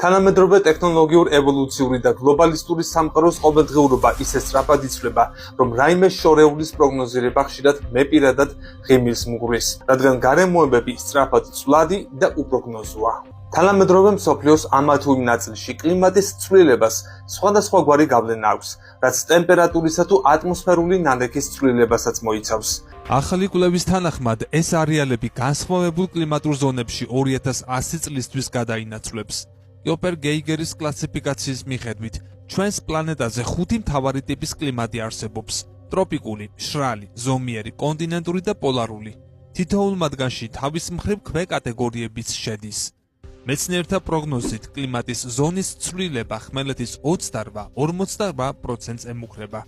თანამედროვე ტექნოლოგიურ ევოლუციური და გლობალისტური სამყაროს ყოველდღიურობა ისე სწრაფად იცვლება, რომ რაიმე შორეულის პროგნოზირება ხშირად მე პირადად ღიმილს მუღრის, რადგან გარემოებები სწრაფად ცვლადი და უპროგნოზოა. თანამედროვე მსოფლიოს ამა თუ იმ ნაწილში კლიმატის ცვლილებას სხვადასხვაგვარი გავლენა აქვს, რაც ტემპერატურისა თუ ატმოსფერული ნალექის ცვლილებასაც მოიცავს. ახალი კვლევის თანახმად, ეს არეალები განსხვავებულ კლიმატურ ზონებში 2100 წლისთვის გადაინაცვლებს. კოპერ-გეიგერის კლასიფიკაციის მიხედვით, ჩვენს პლანეტაზე 5 მთავარი ტიპის კლიმატი არსებობს: ტროპიკული, მშრალი, ზომიერი, კონტინენტური და პოლარული. თითოეულ მათგანში თავის მხრივ ქვეკატეგორიებიც შედის. მეცნიერთა პროგნოზით კლიმატის ზონის ცვლილება ხმელეთის 28-48%-ს ემუქრება.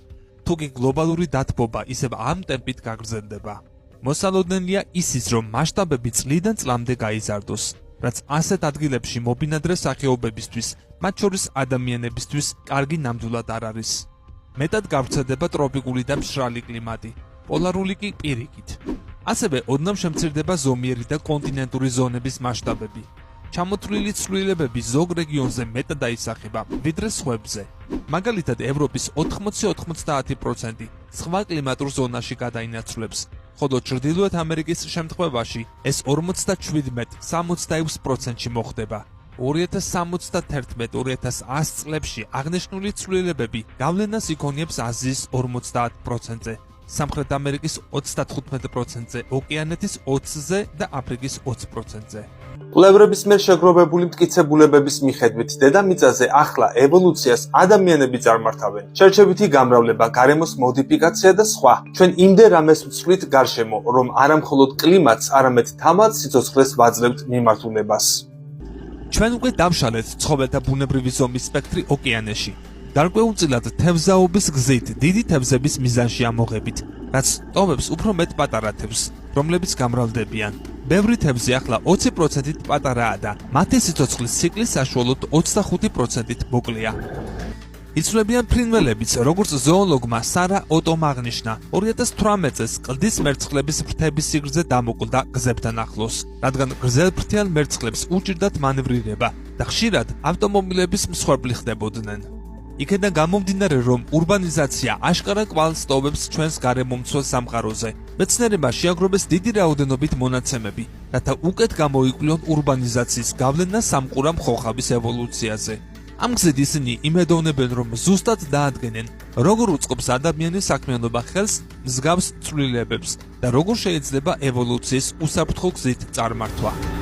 თუკი გლობალური დათბობა ისევ ამ ტემპით გაგრძელდება. მოსალოდნელია ისიც, რომ მასშტაბები წლიდან წლამდე გაიზარდოს, რაც ასეთ ადგილებში მობინადრე სახეობებისთვის, მათ შორის ადამიანებისთვის, კარგი ნამდვილად არ არის. მეტად გავრცელდება ტროპიკული და მშრალი კლიმატი, პოლარული კი პირიქით. ასევე ოდნავ შემცირდება ზომიერი და კონტინენტური ზონების მასშტაბები. ჩამოთვლილი ცვლილებები ზოგ რეგიონზე მეტად აისახება, ვიდრე სხვებზე. მაგალითად, ევროპის 80-90% სხვა კლიმატურ ზონაში გადაინაცვლებს, ხოლო ჩრდილოეთ ამერიკის შემთხვევაში ეს 47-66%-ში მოხდება. 2071-2100 წლებში აღნიშნული ცვლილებები გავლენას იქონიებს აზიის 50%-ზე, სამხრეთ ამერიკის 35%-ზე, ოკეანეთის 20%-ზე და აფრიკის 20%-ზე. კვლევრების მიერ შეგროვებული მტკიცებულებების მიხედვით, დედამიწაზე ახლა ევოლუციას ადამიანები წარმართავენ. შერჩევითი გამრავლება, გარემოს მოდიფიკაცია და სხვა. ჩვენ იმდენ რამეს ვცვლით გარშემო, რომ არა მხოლოდ კლიმატს, არამედ თამარ სიცოცხლეს ვაძლევთ მიმართულებას. ჩვენ უკვე დავშალეთ ცხოველთა ბუნებრივი ზომის სპექტრი ოკეანეში. გარკვეულწილად თევზაობის გზით დიდი თევზების მიზანში ამოღებით, რაც ტოვებს უფრო მეტ პატარა თევზს, რომლებიც გამრავლდებიან. ბევრი თევზი ახლა 20%-ით პატარაა და მათი სიცოცხლის ციკლი საშუალოდ 25%-ით მოკლეა. იცვლებიან ფრინველებიც, როგორც ზოოლოგმა სარა ოტომ აღნიშნა, 2018 წელს კლდის მერცხლების ფრთების სიგრძე დამოკლდა გზებთან ახლოს, რადგან გრძელფრთიან მერცხლებს უჭირდათ მანევრირება და ხშირად ავტომობილების მსხვერპლი ხდებოდნენ. იქედან გამომდინარე, რომ ურბანიზაცია აშკარა კვალს ტოვებს ჩვენს გარემომცველ სამყაროზე, მეცნიერებმა შეაგროვეს დიდი რაოდენობით მონაცემები, რათა უკეთ გამოიკვლიონ ურბანიზაციის გავლენა სამყურა მხოხავის ევოლუციაზე. ამ გზით ისინი იმედოვნებენ, რომ ზუსტად დაადგენენ, როგორ უწყობს ადამიანის საქმიანობა ხელს მსგავს ცვლილებებს და როგორ შეიძლება ევოლუციის უსაფრთხო გზით წარმართვა.